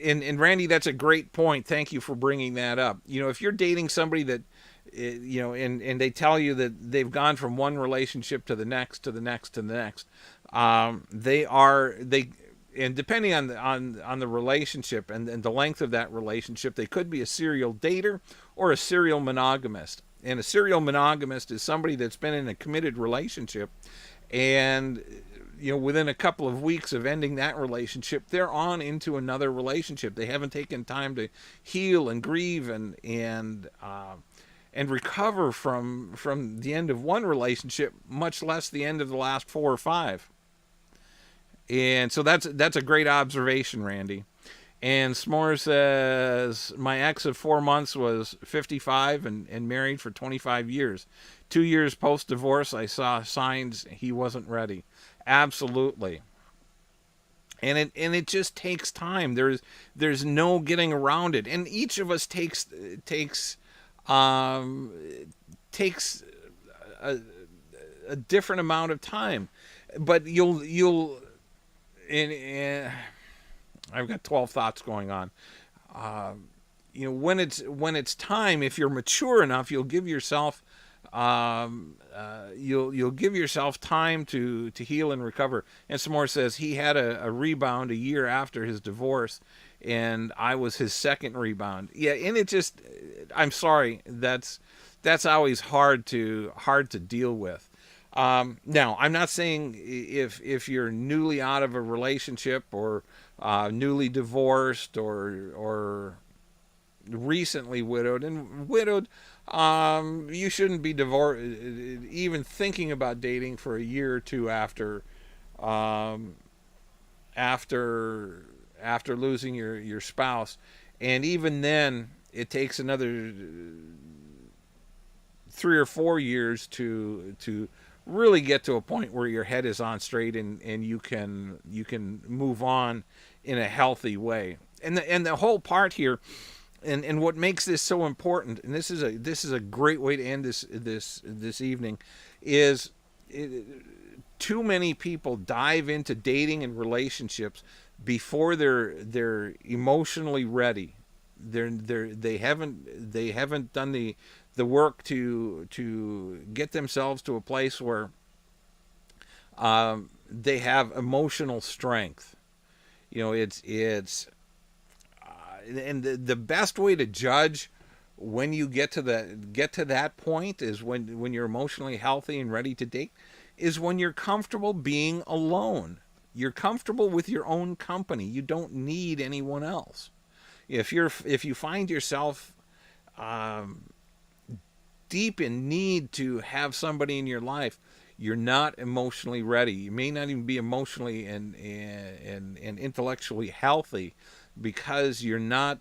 Speaker 1: and Randy, that's a great point. Thank you for bringing that up. If you're dating somebody that, and they tell you that they've gone from one relationship to the next, to the next, to the next, and depending on the relationship and the length of that relationship, they could be a serial dater or a serial monogamist. And a serial monogamist is somebody that's been in a committed relationship, and within a couple of weeks of ending that relationship, they're on into another relationship. They haven't taken time to heal and grieve and recover from the end of one relationship, much less the end of the last 4 or 5. And so that's a great observation, Randy. And S'more says, my ex of 4 months was 55 and married for 25 years. 2 years post-divorce, I saw signs he wasn't ready. Absolutely. And it just takes time. There's no getting around it. And each of us takes a different amount of time. But you'll I've got 12 thoughts going on. When it's time, if you're mature enough, you'll give yourself you'll give yourself time to heal and recover. And S'more says he had a rebound a year after his divorce, and I was his second rebound. Yeah, and it just, I'm sorry, that's always hard to deal with. Now, I'm not saying if you're newly out of a relationship or newly divorced or recently widowed, you shouldn't be even thinking about dating for a year or two after losing your spouse. And even then, it takes another 3 or 4 years to really get to a point where your head is on straight and you can move on in a healthy way. And the whole part here, and what makes this so important, and this is a great way to end this evening, is too many people dive into dating and relationships before they're emotionally ready. They haven't done the work to get themselves to a place where they have emotional strength. And the best way to judge when you get to that point is when you're emotionally healthy and ready to date, is when you're comfortable being alone. You're comfortable with your own company. You don't need anyone else. If you find yourself deep in need to have somebody in your life, you're not emotionally ready. You may not even be emotionally and intellectually healthy because you're not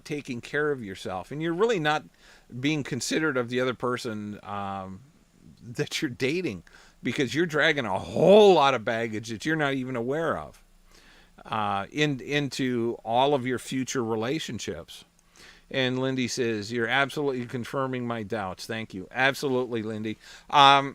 Speaker 1: taking care of yourself, and you're really not being considerate of the other person that you're dating, because you're dragging a whole lot of baggage that you're not even aware of into all of your future relationships. And Lindy says, "You're absolutely confirming my doubts. Thank you. Absolutely, Lindy. As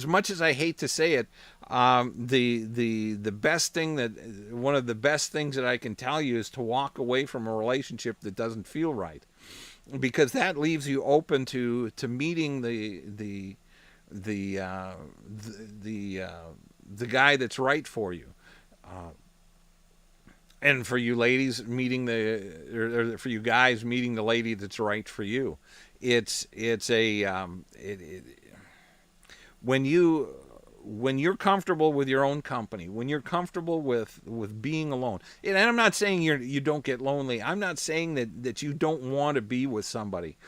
Speaker 1: much as I hate to say it, the best thing that one of the best things that I can tell you is to walk away from a relationship that doesn't feel right, because that leaves you open to meeting the guy that's right for you." And for you ladies meeting or for you guys meeting the lady that's right for you, it's a when you're comfortable with your own company, when you're comfortable with being alone, and I'm not saying you don't get lonely. I'm not saying that you don't want to be with somebody.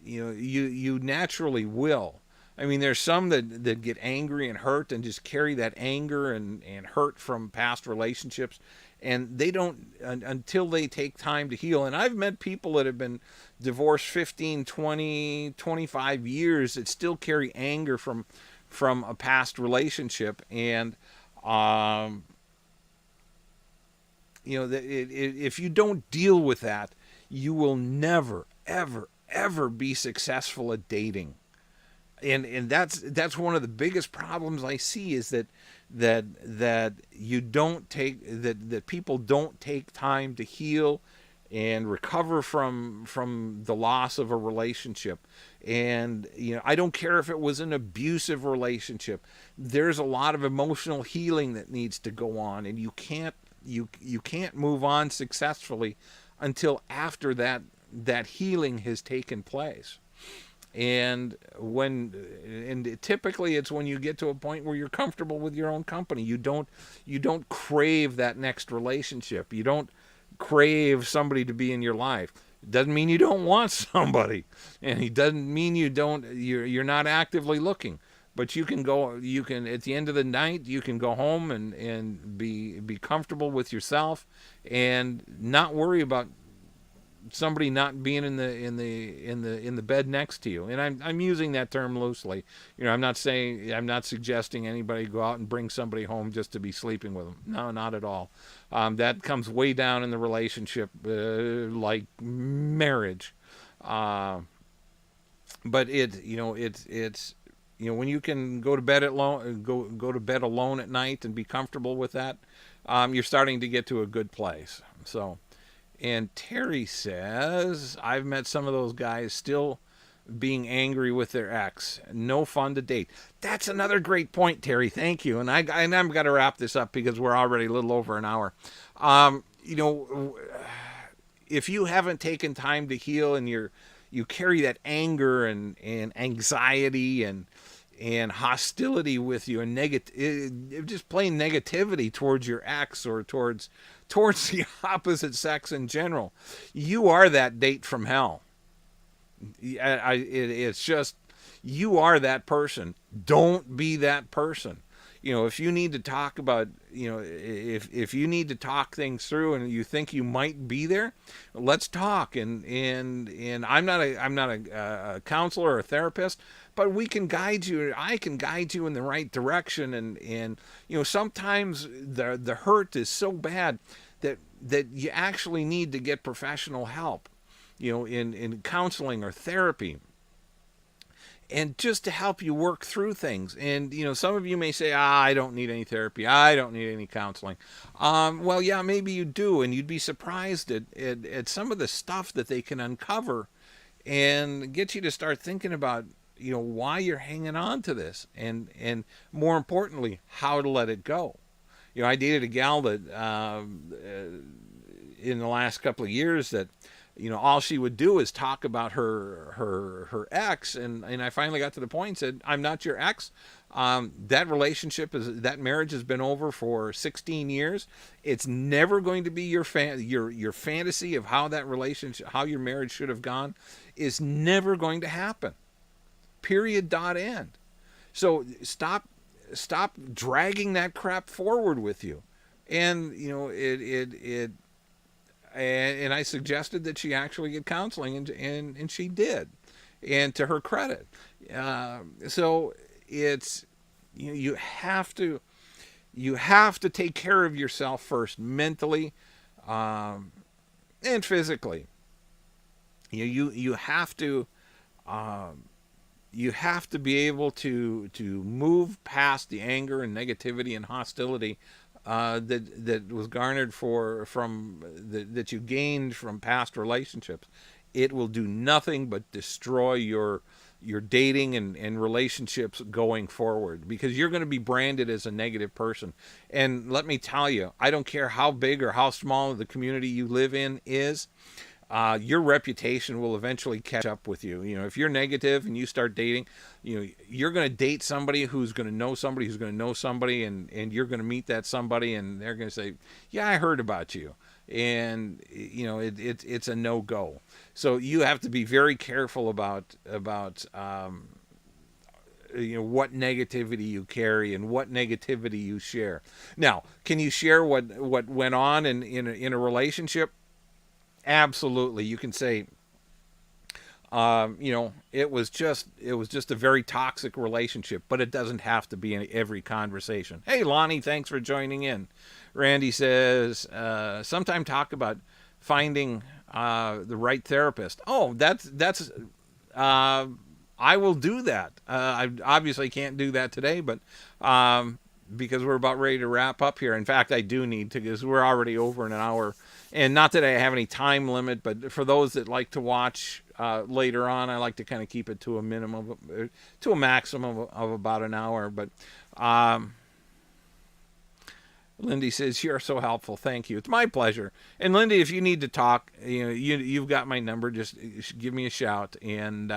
Speaker 1: You naturally will. I mean, there's some that get angry and hurt and just carry that anger and hurt from past relationships, and they don't until they take time to heal. And I've met people that have been divorced 15, 20, 25 years that still carry anger from a past relationship. And if you don't deal with that, you will never, ever, ever be successful at dating. And that's one of the biggest problems I see, is that you don't take that people don't take time to heal and recover from the loss of a relationship. And I don't care if it was an abusive relationship. There's a lot of emotional healing that needs to go on, and you can't move on successfully until after that healing has taken place. And typically it's when you get to a point where you're comfortable with your own company. You don't crave that next relationship. You don't crave somebody to be in your life. It doesn't mean you don't want somebody, and it doesn't mean you're not actively looking. But you can at the end of the night, you can go home and be comfortable with yourself and not worry about somebody not being in the bed next to you. And I'm using that term loosely. I'm not suggesting anybody go out and bring somebody home just to be sleeping with them. No, not at all. That comes way down in the relationship, like marriage. But it's when you can go to bed go to bed alone at night and be comfortable with that, you're starting to get to a good place. So. And Terry says, I've met some of those guys still being angry with their ex. No fun to date. That's another great point, Terry. Thank you. And I'm going to wrap this up because we're already a little over an hour. If you haven't taken time to heal and you carry that anger and anxiety and hostility with you, and just plain negativity towards your ex or towards the opposite sex in general, you are that date from hell. It's just, you are that person. Don't be that person. If you need to talk about, if you need to talk things through and you think you might be there, let's talk. And I'm not a counselor or a therapist, but we can guide you. I can guide you in the right direction. And sometimes the hurt is so bad that you actually need to get professional help, in counseling or therapy. And just to help you work through things. And, some of you may say, I don't need any therapy. I don't need any counseling. Well, yeah, maybe you do. And you'd be surprised at some of the stuff that they can uncover and get you to start thinking about, why you're hanging on to this. And more importantly, how to let it go. I dated a gal that in the last couple of years that, all she would do is talk about her ex, and I finally got to the point and said, I'm not your ex. That that marriage has been over for 16 years. It's never going to be your fantasy of how that relationship, how your marriage should have gone, is never going to happen. Period. Dot end. So stop dragging that crap forward with you. And and I suggested that she actually get counseling, and she did, and to her credit. So it's you have to take care of yourself first, mentally, and physically. You have to be able to move past the anger and negativity and hostility that was garnered that you gained from past relationships. It will do nothing but destroy your dating and relationships going forward, because you're going to be branded as a negative person. And let me tell you, I don't care how big or how small the community you live in is. Your reputation will eventually catch up with you. If you're negative and you start dating, you're going to date somebody who's going to know somebody who's going to know somebody, and you're going to meet that somebody, and they're going to say, "Yeah, I heard about you," and it's a no-go. So you have to be very careful about what negativity you carry and what negativity you share. Now, can you share what went on in a relationship? Absolutely. You can say, it was just a very toxic relationship, but it doesn't have to be in every conversation. Hey, Lonnie, thanks for joining in. Randy says, sometime talk about finding the right therapist. Oh, that's I will do that. I obviously can't do that today, but because we're about ready to wrap up here. In fact, I do need to, because we're already over an hour. And not that I have any time limit, but for those that like to watch later on, I like to kind of keep it to a minimum, to a maximum of about an hour. But Lindy says, "You're so helpful. Thank you. It's my pleasure." And Lindy, if you need to talk, you've got my number. Just give me a shout. And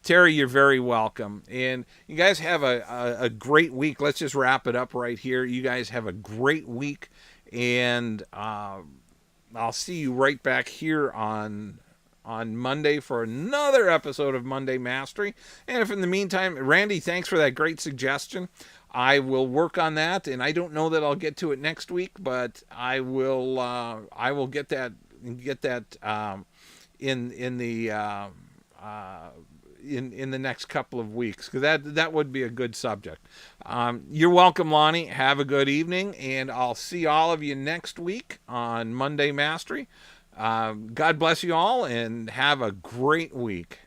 Speaker 1: Terry, you're very welcome. And you guys have a great week. Let's just wrap it up right here. You guys have a great week. And I'll see you right back here on Monday for another episode of Monday Mastery. And if in the meantime, Randy, thanks for that great suggestion. I will work on that, and I don't know that I'll get to it next week, but I will get that in the next couple of weeks, because that would be a good subject. You're welcome, Lonnie. Have a good evening, and I'll see all of you next week on Monday Mastery. God bless you all, and have a great week.